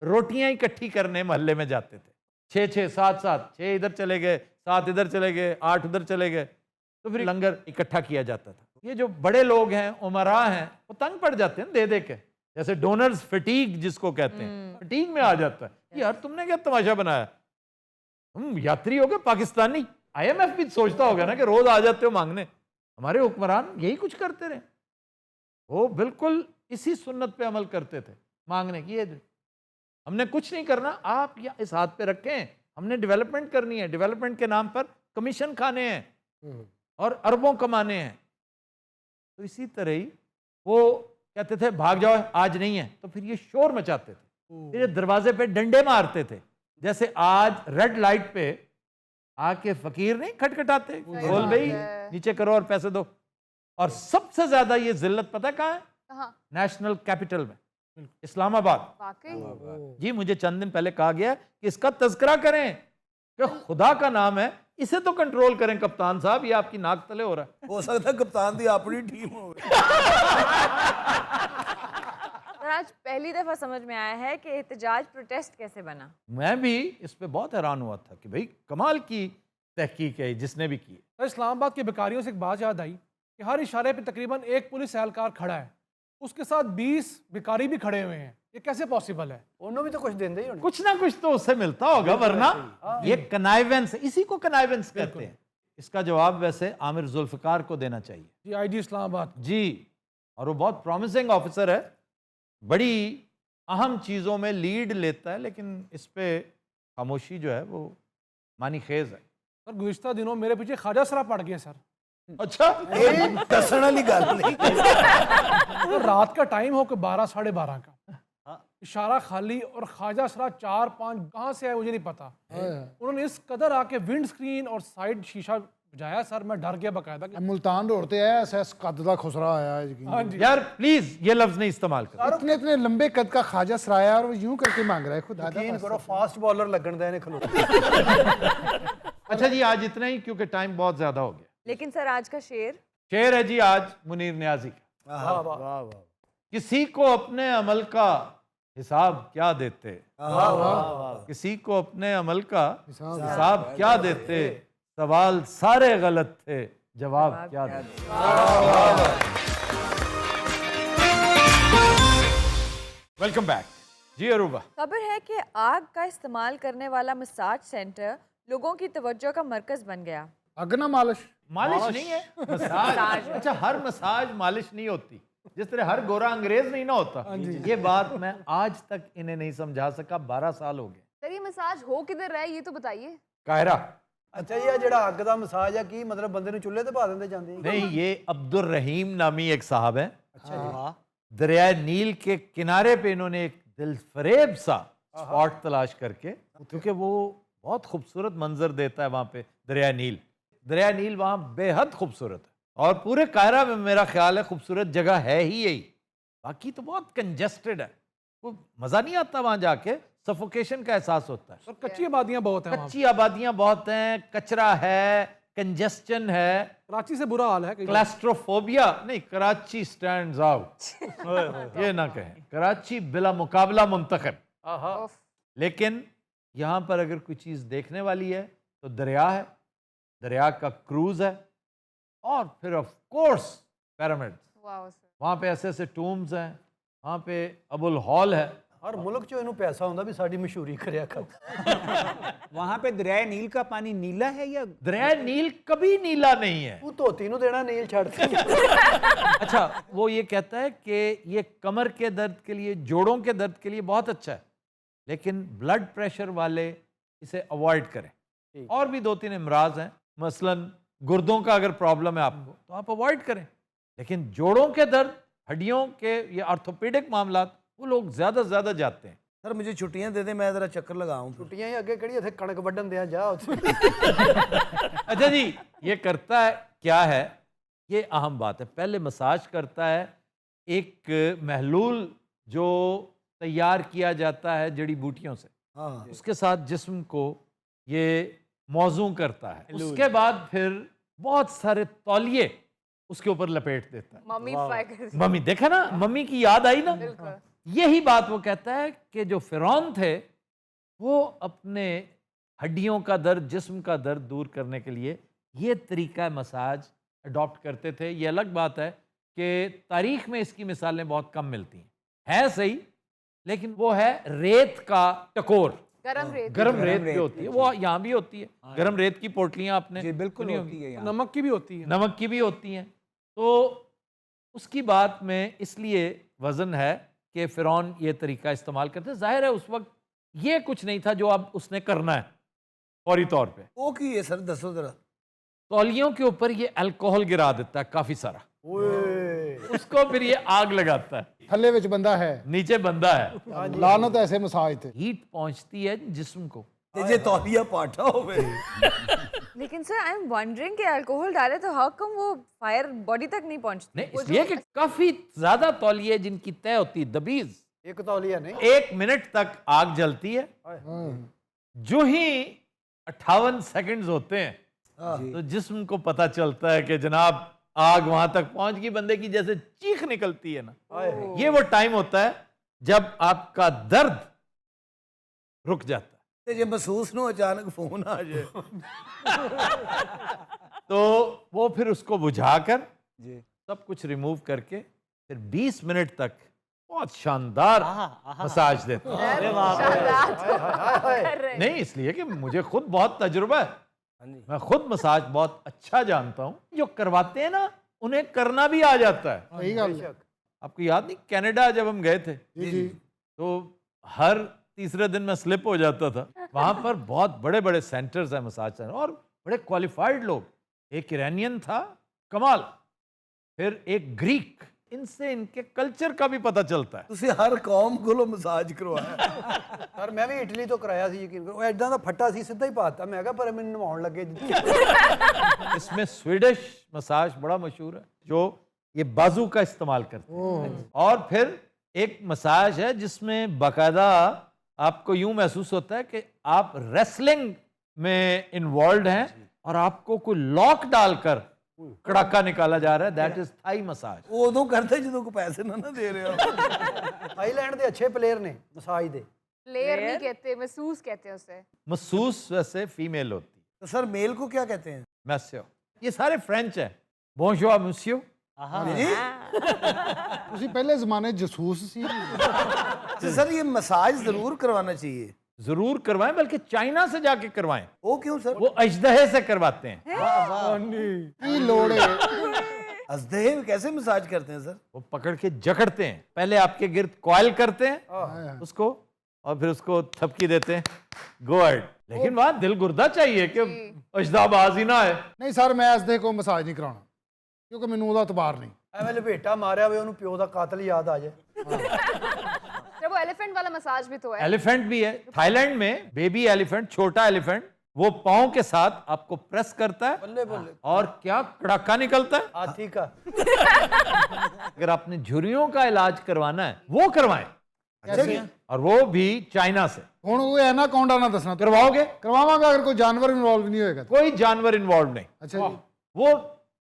रोटियां इकट्ठी करने मोहल्ले में जाते थे। 6-6, 7-7, 6 इधर चले गए, 7 इधर चले गए, 8 उधर चले गए, तो फिर लंगर इकट्ठा किया जाता था। ये जो बड़े लोग हैं, उमरा हैं, वो तंग पड़ जाते हैं दे दे के, जैसे डोनर्स फटीग जिसको कहते हैं, फटीग में आ जाता है। यार तुमने क्या तमाशा बनाया, तुम यात्री हो गए पाकिस्तानी। IMF भी सोचता होगा ना कि रोज आ जाते हो मांगने। हमारे हुक्मरान यही कुछ करते रहे, वो बिल्कुल इसी सुन्नत पे अमल करते थे, मांगने की। ये हमने कुछ नहीं करना, आप या इस हाथ पे रखें, हमने डेवलपमेंट करनी है, डेवलपमेंट के नाम पर कमीशन खाने हैं और अरबों कमाने हैं। तो इसी तरह ही वो कहते थे भाग जाओ, आज नहीं है, तो फिर ये शोर मचाते थे, फिर ये दरवाजे पे डंडे मारते थे, जैसे आज रेड लाइट पे आके फकीर नहीं खटखटाते, बोल भाई नीचे करो और पैसे दो। और सबसे ज्यादा ये जिल्लत पता है कहाँ है? नेशनल कैपिटल में, इस्लामाबाद। वाकई जी, मुझे चंद दिन पहले कहा गया कि इसका तज़किरा करें कि खुदा का नाम है, इसे तो कंट्रोल करें कप्तान साहब, ये आपकी नाक तले हो रहा है। हो सकता है कप्तान दी अपनी टीम हो। सर आज पहली दफा समझ में आया है कि एहतजाज प्रोटेस्ट कैसे बना। मैं भी इस पे बहुत हैरान हुआ था कि भाई कमाल की तहकीक है जिसने भी की। सर इस्लामाबाद के भिखारियों से एक बात याद आई कि हर इशारे पे तकरीबन एक पुलिस एहलकार खड़ा है, उसके साथ 20 भिखारी भी खड़े हुए हैं। ये कैसे पॉसिबल है? ਉਹਨੂੰ ਵੀ ਤਾਂ ਕੁਝ ਦਿੰਦੇ ਹੀ ਹੋਣੇ। कुछ ना कुछ तो उससे मिलता होगा, वरना ये कनाइवेंस, इसी को कनाइवेंस कहते हैं। इसका जवाब वैसे आमिर जुल्फकार को देना चाहिए जी, IG इस्लामाबाद जी, और वो बहुत प्रॉमिसिंग ऑफिसर है, बड़ी अहम चीज़ों में लीड लेता है, लेकिन इस पे खामोशी जो है वो मानी खेज है। सर गुज़िश्ता दिनों मेरे पीछे ख्वाजा सरा पड़ गया सर। अच्छा, दसण वाली गल नहीं। तो रात का टाइम हो के 12 साढ़े 12 का, इशारा खाली, और ख्वाजा सरा 4-5 कहाँ से आए मुझे नहीं पता। उन्होंने इस कदर आके विंड स्क्रीन और साइड शीशा बजाया सर, मैं डर गया बकायदा। मुल्तान रोड ते आया ऐसा कद का खुसरा आया हाँ जी यार प्लीज ये लफ्ज नहीं इस्तेमाल कर। इतने इतने लंबे कद का ख्वाजा सराया और वो यूं करके मांग रहा है खुदा दा ਯਕੀਨ ਕਰੋ ਫਾਸਟ ਬॉलਰ ਲੱਗਣ ਦਾ ਇਹਨੇ ਖਲੋ। अच्छा जी, आज इतना ही क्योंकि टाइम बहुत ज्यादा हो गया। लेकिन सर आज का शेर शेर है जी आज मुनीर नियाजी का। किसी को अपने अमल का हिसाब क्या देते, किसी को अपने अमल का हिसाब क्या देते, सवाल सारे गलत थे, जवाब क्या देते। वेलकम बैक जी अरूबा। खबर है कि आग का इस्तेमाल करने वाला मसाज सेंटर लोगों की तवज्जो का मरकज बन गया। अगना मालिश मालिश नहीं है, मसाज। अच्छा, हर मसाज मालिश नहीं होती, जिस तरह हर गोरा अंग्रेज नहीं ना होता। ये बात मैं आज तक इन्हें नहीं समझा सका, 12 साल हो गए। सर ये मसाज हो किधर रहा है ये तो बताइए। कायरा ਅੱਛਾ ਜੀ, ਆ ਜਿਹੜਾ ਅੱਗ ਦਾ ਮਸਾਜ ਆ ਕੀ ਮਤਲਬ ਬੰਦੇ ਨੂੰ ਚੁੱਲ੍ਹੇ ਤੇ ਪਾ ਦਿੰਦੇ ਜਾਂਦੇ नहीं, ये अब्दुल रहीम नामी एक साहब है। ਅੱਛਾ ਜੀ। दरियाए नील के किनारे पे इन्होंने एक दिलफरेब सा स्पॉट तलाश करके, क्योंकि वो बहुत खूबसूरत मंजर देता है वहाँ पे दरियाए नील। दरियाए नील वहाँ बेहद खूबसूरत है और पूरे कायरा में मेरा ख्याल है खूबसूरत जगह है ही यही। बाकी तो बहुत कंजेस्टेड है, वो मज़ा नहीं आता वहाँ जाके, सफोकेशन का एहसास होता है। सर कच्ची आबादियां बहुत हैं वहाँ कच्ची आबादियाँ बहुत हैं, कचरा है, कंजेस्टन है, पे। कराची से बुरा हाल है कई बार। क्लास्ट्रोफोबिया नहीं, कराची स्टैंड्स आउट। ये ना कहें, कराची बिला मुकाबला मुंतखब। लेकिन यहाँ पर अगर कोई चीज़ देखने वाली है तो दरिया है, दरिया का क्रूज है, और फिर ऑफ कोर्स पिरामिड्स। वाह सर। वहाँ पे ऐसे ऐसे टूम्स हैं, वहाँ पे अबुल हॉल है। ਹਰ ਮੁਲਕ ਚੋਂ ਇਹਨੂੰ ਪੈਸਾ ਹੁੰਦਾ ਵੀ ਸਾਡੀ ਮਸ਼ਹੂਰੀ ਕਰਿਆ ਕਰ। वहाँ पे दरियाए नील का पानी नीला है या दरिया नील कभी नीला नहीं है। ਤੂੰ ਧੋਤੀ ਨੂੰ ਦੇਣਾ ਨੀਲ ਛੱਡ ਕੇ। अच्छा, वो ये कहता है कि ये कमर के दर्द के लिए, जोड़ों के दर्द के लिए बहुत अच्छा है, लेकिन ब्लड प्रेशर वाले इसे अवॉइड करें। और भी 2-3 अमराज हैं, मसलन गुर्दों का अगर प्रॉब्लम है आपको तो आप अवॉइड करें, लेकिन जोड़ों के दर्द, हड्डियों के, ये ऑर्थोपेडिक मामलात, वो लोग ज़्यादा से ज़्यादा जाते हैं। सर मुझे छुट्टियां दे दे, मैं जरा चक्कर लगाऊं। ਛੁੱਟੀਆਂ ਹੀ ਅੱਗੇ ਕਿਹੜੀ ਇੱਥੇ ਕਣਕ ਵੱਢਣ ਦਿਆ ਜਾ ਉੱਥੇ। अच्छा जी, ये करता है क्या है, ये अहम बात है। पहले मसाज करता है एक महलूल जो तैयार किया जाता है जड़ी बूटियों से, हाँ उसके साथ जिस्म को ये मौजू करता है। उसके बाद फिर बहुत सारे तौलिए उसके ऊपर लपेट देता है। मम्मी फ्राई कर दी। मम्मी, देखा ना, मम्मी की याद आई ना। बिल्कुल। यही बात वो कहता है कि जो फिरौन थे वो अपने हड्डियों का दर्द, जिस्म का दर्द दूर करने के लिए ये तरीका मसाज अडॉप्ट करते थे। ये अलग बात है कि तारीख में इसकी मिसालें बहुत कम मिलती हैं, है सही, लेकिन वो है रेत का टकोर, गरम रेत। गरम रेत जो होती है, वो यहाँ भी होती है। गरम रेत की पोटलियाँ आपने जी बिल्कुल सुनी होती होंगी। है यहाँ। नमक की भी होती है। नमक की भी होती हैं। तो उसकी बात में इसलिए वज़न है कि फ़िरौन ये तरीका इस्तेमाल करते। ज़ाहिर है उस वक्त ये कुछ नहीं था जो अब उसने करना है फौरी तौर पे। वो की है सर, दसो जरा। तौलियों के ऊपर ये अल्कोहल गिरा देता है काफ़ी सारा, उसको फिर ये आग लगाता है। थल्ले विच बंदा है, नीचे बंदा है, लानत ऐसे मसाज थे। हीट पहुंचती है जिस्म को। ते जे तौलिया पाठा होवे। लेकिन सर आई एम वंडरिंग कि अल्कोहल डाले तो हाउ कम वो फायर बॉडी तक नहीं पहुंचती? नहीं, इसलिए कि काफ़ी ज़्यादा तौलिए जिनकी तय होती है, दबीज, ਇੱਕ ਤੌਲੀਆ नहीं। 1 मिनट तक आग जलती है। जो ही 58 सेकंड्स होते हैं तो जिस्म को पता चलता है कि जनाब आग वहां तक पहुंच गई। बंदे की जैसे चीख निकलती है ना, ये वो टाइम होता है जब आपका दर्द रुक जाता है। ते जे महसूस न हो अचानक फोन आ जाए तो वो फिर उसको बुझाकर सब कुछ रिमूव करके फिर 20 मिनट तक बहुत शानदार मसाज देता है। नहीं, इसलिए कि मुझे खुद बहुत तजुर्बा है, मैं खुद मसाज बहुत अच्छा जानता हूँ। जो करवाते हैं ना उन्हें करना भी आ जाता है। सही गल है। आपको याद नहीं, कनाडा जब हम गए थे जी तो हर तीसरे दिन मैं स्लिप हो जाता था। वहाँ पर बहुत बड़े बड़े सेंटर्स हैं, मसाज सेंटर, और बड़े क्वालिफाइड लोग। एक ईरानियन था कमाल, फिर एक ग्रीक। इनसे इनके कल्चर का भी पता चलता है। ਤੁਸੀਂ ਹਰ ਕੌਮ ਕੋਲੋਂ ਮਸਾਜ ਕਰਵਾਇਆ। ਸਰ ਮੈਂ ਵੀ ਇਟਲੀ ਤੋਂ ਕਰਾਇਆ ਸੀ, ਯਕੀਨ ਕਰੋ। ਉਹ ਐਦਾਂ ਦਾ ਫੱਟਾ ਸੀ, ਸਿੱਧਾ ਹੀ ਪਾਤਾ। ਮੈਂ ਕਿਹਾ ਪਰ ਮੈਨੂੰ ਨਵਾਉਣ ਲੱਗੇ। इसमें स्वीडिश मसाज बड़ा मशहूर है जो ये बाजू का इस्तेमाल करते हैं। और फिर एक मसाज है जिसमें बाकायदा आपको यूं महसूस होता है कि आप रेसलिंग में इन्वॉल्व हैं और आपको कोई लॉक डालकर कड़ाका निकाला जा रहा है। That is Thai massage. ਉਦੋਂ ਕਰਦੇ ਜਦੋਂ ਕੋ ਪੈਸੇ ਨਾ ਦੇ ਰਹੇ ਹੋ। थाईलैंड ਦੇ अच्छे प्लेयर ने मसाज दे। प्लेयर नहीं कहते, महसूस कहते हैं उसे। महसूस वैसे फीमेल होती है। तो सर मेल को क्या कहते हैं? मैस्यो। ये सारे फ्रेंच हैं। बोंजोआ मुस्यो। ਤੁਸੀਂ ਪਹਿਲੇ ਜ਼ਮਾਨੇ ਜਸੂਸ ਸੀ। तो सर ये मसाज जरूर करवाना चाहिए। जरूर करवाएं, बल्कि चाइना से जाके करवाएं। वो क्यों सर? वो अजदहे से करवाते हैं। की लोड़ है। अजदहे में कैसे मसाज करते हैं सर? वो पकड़ के जकड़ते हैं, पहले आपके गिर्द कॉइल करते हैं उसको, और फिर उसको थपकी देते हैं। Go ahead. लेकिन वहां दिल गुर्दा चाहिए कि अजदाबाज ही ना है। नहीं सर, मैं असदे को मसाज नहीं कराना, क्योंकि मैनू ਉਹਦਾ ਇਤਬਾਰ ਨਹੀਂ। ਐਵੇਂ ਲਪੇਟਾ ਮਾਰਿਆ ਹੋਵੇ ਉਹਨੂੰ ਪਿਓ ਦਾ ਕਾਤਲ ਯਾਦ ਆ ਜਾਏ। जब वो एलिफेंट वाला मसाज भी तो है। एलिफेंट भी है। थाईलैंड में बेबी एलिफेंट, छोटा एलिफेंट, वो पांव के साथ आपको प्रेस करता है ਬੱਲੇ ਬੱਲੇ और क्या कड़ाका निकलता है। ਹਾਥੀ का। अगर आपने झुर्रियों का इलाज करवाना है वो करवाएं, और वो भी चाइना से। ਹੁਣ ਉਹ एनाकोंडा ना दसना, करवाओगे? करवावांगा अगर कोई जानवर इन्वॉल्व नहीं होएगा तो। कोई जानवर इन्वॉल्व नहीं। अच्छा जी। वो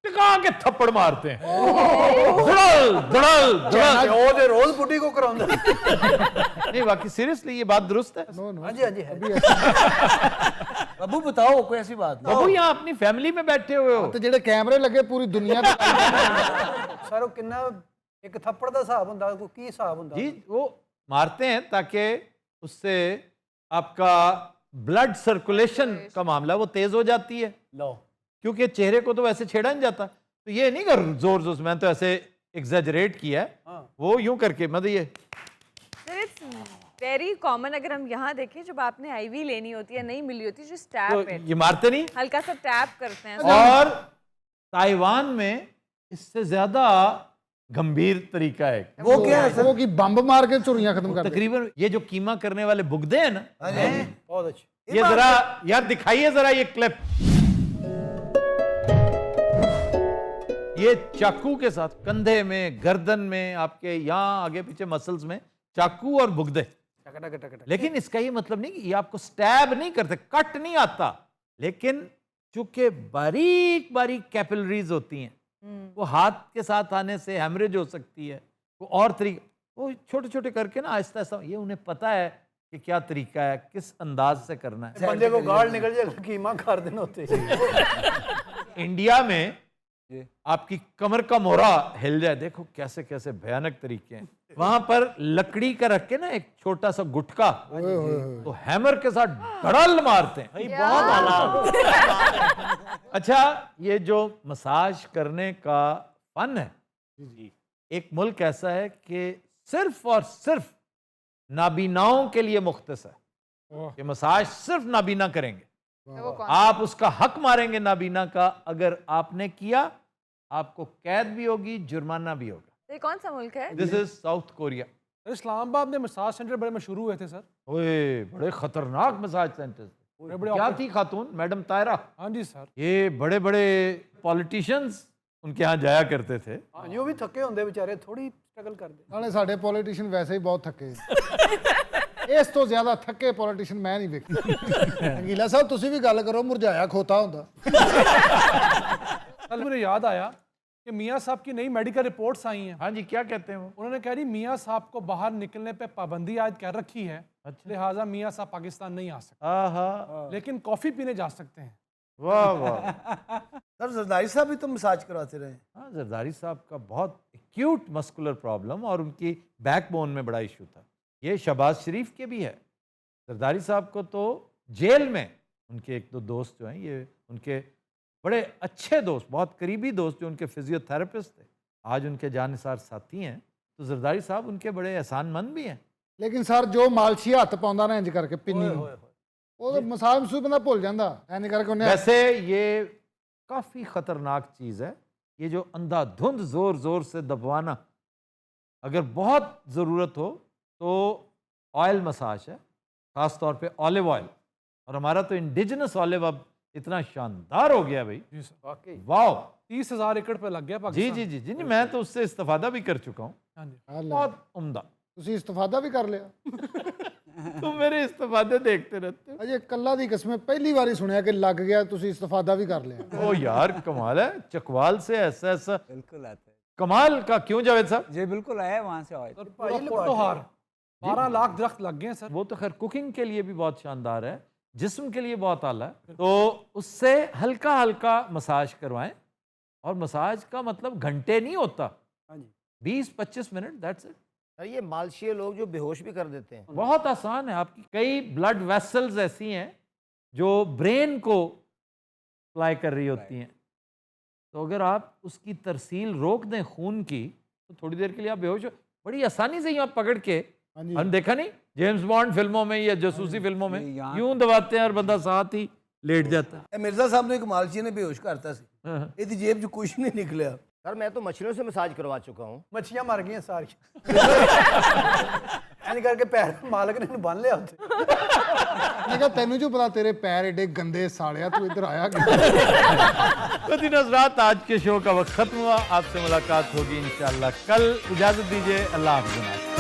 टिका के थप्पड़ मारते हैं, धड़ल धड़ल धड़ल। ਉਹ ਤੇ ਰੋਜ਼ ਪੁੱਟੀ ਕੋ ਕਰਾਉਂਦਾ। नहीं, बाकी सीरियसली ये बात दुरुस्त है। ਹਾਂਜੀ ਹਾਂਜੀ ਹੈ। बाबू बताओ कोई ऐसी बात नहीं। बाबू यहाँ अपनी फैमिली में बैठे हुए हो। ਤੇ ਜਿਹੜੇ ਕੈਮਰੇ ਲੱਗੇ ਪੂਰੀ ਦੁਨੀਆ ਤੇ ਸਰ ਉਹ ਕਿੰਨਾ ਇੱਕ ਥੱਪੜ ਦਾ ਹਿਸਾਬ ਹੁੰਦਾ, ਕੋਈ ਕੀ ਹਿਸਾਬ ਹੁੰਦਾ? जी, वो मारते हैं ताकि उससे आपका ब्लड सर्कुलेशन का मामला वो तेज हो जाती है, ਲਓ क्योंकि चेहरे को तो वैसे छेड़ा नहीं जाता। तो ये नहीं कर जोर जोर से, मैंने तो ऐसे एग्जैजरेट किया है, वो यूं करके मतलब ये। सर इट्स वेरी कॉमन, अगर हम यहाँ देखें जब आपने आईवी लेनी होती है, नहीं मिली होती, जो स्टैब तो है ये मारते नहीं। हल्का सा टैप करते हैं। और ताइवान में इससे ज्यादा गंभीर तरीका है। वो क्या है सर? वो की बम्ब मार के चोरियां खत्म कर दे। तकरीबन ये जो कीमा करने वाले बुगदे हैं ना, ਬਹੁਤ ਅੱਛਾ। ये जरा यार दिखाइए जरा ये क्लिप। ये चाकू के साथ कंधे में, गर्दन में, आपके यहाँ आगे पीछे मसल्स में चाकू और बुगदे। ਟਕ ਟਕ ਟਕ ਟਕ। लेकिन इसका ये मतलब नहीं कि ये आपको स्टैब नहीं करते, कट नहीं आता, लेकिन चूंकि बारीक बारीक कैपिलरीज होती हैं, वो हाथ के साथ आने से हेमरेज हो सकती है। वो और तरीके, वो छोटे छोटे करके ना आहिस्ता आहिस्ता, ये उन्हें पता है कि क्या तरीका है, किस अंदाज से करना है। ਬੰਦੇ ਕੋ ਗਾਲ ਨਿਕਲ ਜਾਏ ਕੀਮਾ ਕਰ ਦੇਣਾ ਉੱਤੇ। इंडिया में आपकी कमर का मोहरा हिल जाए, देखो कैसे कैसे भयानक तरीके हैं। वहां पर लकड़ी का रख के ना एक छोटा सा गुटका, तो हैमर के साथ धड़ल मारते हैं। बहुत आला। अच्छा, ये जो मसाज करने का फन है, एक मुल्क ऐसा है कि सिर्फ और सिर्फ नाबीनाओं के लिए मुख्तस है कि मसाज सिर्फ नाबीना करेंगे। वो कौन? आप उसका हक मारेंगे नाबीना का, अगर आपने किया आपको कैद भी होगी, जुर्माना भी होगा। ये कौन सा मुल्क है? This is south Korea. Sir Islamabad में मसाज सेंटर बड़े मशहूर हुए थे सर। ओए बड़े खतरनाक मसाज सेंटर्स थे। बड़े बड़े क्या ऑपरेट- थी खातून, मैडम तायरा, हाँ जी सर। ये बड़े बड़े पॉलिटिशियंस उनके यहाँ जाया करते थे। ਹਾਂਜੀ ਉਹ ਵੀ ਥੱਕੇ ਹੁੰਦੇ ਵਿਚਾਰੇ, ਥੋੜੀ ਸਟਰਗਲ ਕਰਦੇ। ਨਾਲੇ ਸਾਡੇ ਪੋਲੀਟੀਸ਼ੀਅਨ ਵੈਸੇ ਹੀ ਬਹੁਤ ਥੱਕੇ। ਇਸ ਤੋਂ ਜ਼ਿਆਦਾ ਥੱਕੇ ਪੋਲੀਟੀਸ਼ੀਅਨ ਮੈਂ ਨਹੀਂ ਵੇਖੇ। ਅੰਗੀਲਾ ਸਾਹਿਬ ਤੁਸੀਂ ਵੀ ਗੱਲ ਕਰੋ, ਮੁਰਝਾਇਆ ਖੋਤਾ ਹੁੰਦਾ। कल मुझे याद आया कि मियाँ साहब की नई मेडिकल रिपोर्ट्स आई हैं। हाँ जी, क्या कहते हैं वो? उन्होंने कह रही मियाँ साहब को बाहर निकलने पे पाबंदी आयद कर रखी है, लिहाजा मियाँ साहब पाकिस्तान नहीं आ सकते, आहा, लेकिन कॉफी पीने जा सकते हैं। वाह वाह। सर जरदारी साहब भी तो मसाज करवाते रहे। हाँ, जरदारी साहब का बहुत एक्यूट मस्कुलर प्रॉब्लम और उनकी बैकबोन में बड़ा इशू था। ये शहबाज शरीफ के भी है। जरदारी साहब को तो जेल में उनके एक दो दोस्त जो हैं, ये उनके बड़े अच्छे दोस्त, बहुत करीबी दोस्त, जो उनके फिजियोथेरेपिस्ट थे, आज उनके जानिसार साथी हैं। तो जरदारी साहब उनके बड़े एहसानमंद भी हैं। ਲੇਕਿन ਸਰ ਜੋ ਮਾਲਸ਼ੀ ਹੱਥ ਪਾਉਂਦਾ ਨਾ ਇੰਜ ਕਰਕੇ ਪਿੰਨੀ ਨੂੰ, ਉਹ ਤਾਂ ਮਸਾਜ ਮਸੂਜ ਬੰਦਾ ਭੁੱਲ ਜਾਂਦਾ ਇੰਜ ਕਰਕੇ ਉਹਨੇ। वैसे ये काफ़ी ख़तरनाक चीज़ है, ये जो अंधाधुंध ज़ोर ज़ोर से दबवाना। अगर बहुत ज़रूरत हो तो ऑयल मसाज है, ख़ास तौर पे ऑलिव ऑयल, और हमारा तो इंडिजिनस ऑलिव अब इतना शानदार हो गया भाई। जी सर। वाकई वाह। 30,000 एकड़ पे लग गया जी पाकिस्तान। जी जी जी जी, मैं तो उससे इस्तेफादा भी कर चुका हूँ, हाँ जी। बहुत उम्दा। ਤੁਸੀਂ ਇਸਤਫਾਦਾ ਵੀ ਕਰ ਲਿਆ। तुम मेरे इस्तेफादे देखते रहते ਅਜੇ ਕੱਲਾ ਦੀ ਕਸਮ ਪਹਿਲੀ ਵਾਰੀ ਸੁਣਿਆ ਕਿ ਲੱਗ ਗਿਆ, ਤੁਸੀਂ ਇਸਤਫਾਦਾ ਵੀ कर लिया। हो। ओ यार कमाल है, चकवाल से ऐसा ऐसा बिल्कुल आता है कमाल का। क्यों जावेद साहब? जी बिल्कुल आया है वहाँ से ऑयल। सर पूरा पोटोहार 12 लाख दरख्त लग गए हैं सर। वो तो खैर कुकिंग के लिए भी बहुत शानदार है, जिस्म के लिए बहुत आला है। तो उससे हल्का हल्का मसाज करवाएं, और मसाज का मतलब घंटे नहीं होता, 20-25 मिनट, दैट्स इट। सर ये मालशिया लोग जो बेहोश भी कर देते हैं। बहुत आसान है। आपकी कई ब्लड वेसल्स ऐसी हैं जो ब्रेन को सप्लाई कर रही होती हैं, तो अगर आप उसकी तरसील रोक दें खून की तो थोड़ी देर के लिए आप बेहोश हो, बड़ी आसानी से आप पकड़ के, हमने देखा नहीं जेम्स बॉन्ड फिल्मों में या जासूसी फिल्मों में यूं दबाते हैं और बंदा साथ ही लेट जाता है। मिर्जा साहब ने एक मालशिया ने बेहोश करता सी, ਇਹਦੀ जेब जो कुछ नहीं निकला। सर मैं तो मछलियों से मसाज करवा चुका हूँ। ਮੱਛੀਆਂ ਮਰ ਗਈਆਂ ਸਾਰੀਆਂ ਇੰਜ ਕਰਕੇ ਪੈਰ ਮਾਲਕ ਨੇ ਇਹਨੂੰ ਬੰਨ ਲਿਆ ਉੱਥੇ। मैं कहा तेनू जो पता तेरे पैर एडे गंदे साड़िया तू इधर आया तो दिन रात आज के शो का वक्त खत्म हुआ। आपसे मुलाकात होगी इंशाल्लाह कल। इजाजत दीजिए, अल्लाह हाफ़िज़।